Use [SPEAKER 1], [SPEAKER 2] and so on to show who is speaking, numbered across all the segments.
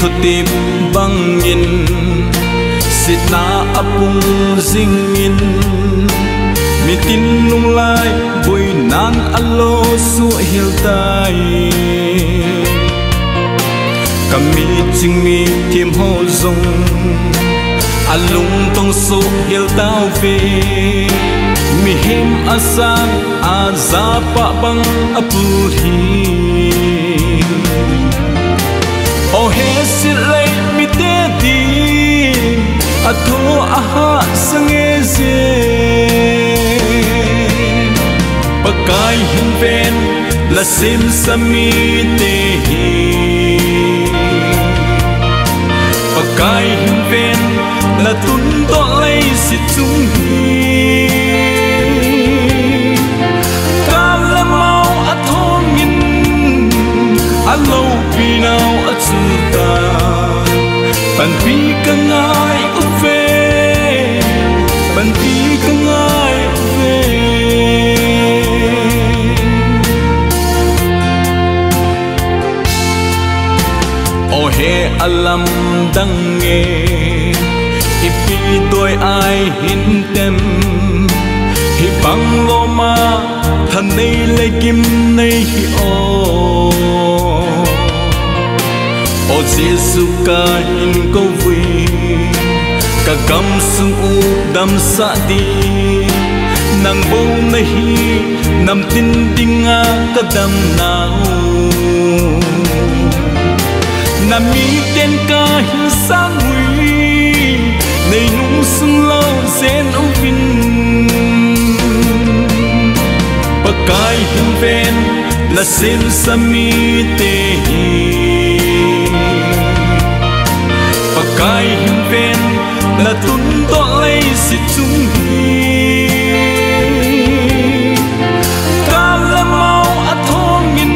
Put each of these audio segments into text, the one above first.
[SPEAKER 1] thu tip băng in sit na apung zing in mi tin lung lai bui nan alo su hil tai kami ching mi tim ho zong alung tong su hil tao ve mi him asan azapa bang apuri oh he sit lay mi te di atho aha sange ze pakai hin ven la sim sami te hi pakai hin ven la tun to lay si chung hi alo pinau achuta pan pi ka ngai uve pan pi ka ngai uve oh he alam dang nge ipi doi ai hin tem hi bang lo ma than nei le kim nei hi o o Giêsu ca in câu vui ca cam sung u đam sa đi nàng bông nay nằm tin đinh nga ca đam nào nam mi tên ca hin sang vui nay nung sung lâu sen u vin pakai hin ven la sim sami te pakai hin ven la tun to lay si chung hi ka la mau athong in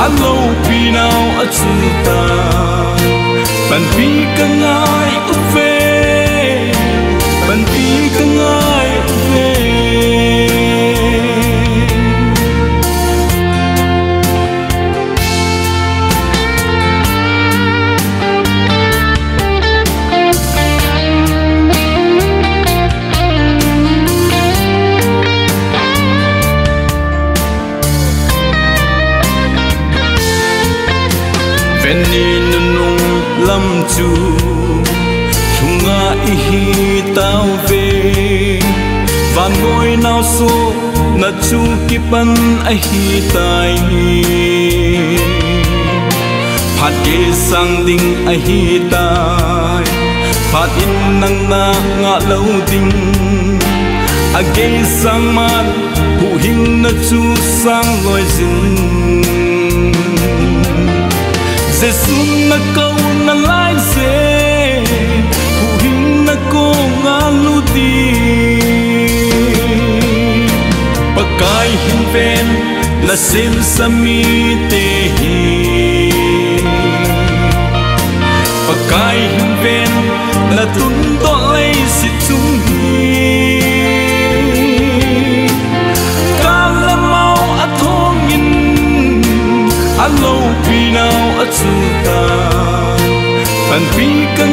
[SPEAKER 1] alo pinau achuta pan pi ka ngai uve pan pi ka ngai uve Veni nung lam chu thunga ihi tao ve van ngôi nào su na chu kipan ahi tai phat ke sang ding ahi tai phat in nang na nga lo ding age sang man hu hing na chu sang loi zin Giêsu na câu na lai se hu hing na ko nga lu di pakai hin ven la sim sami te hi pakai hin ven la tun to lay si chung hi ka la mau athong in alo pinau achuta pan pi ka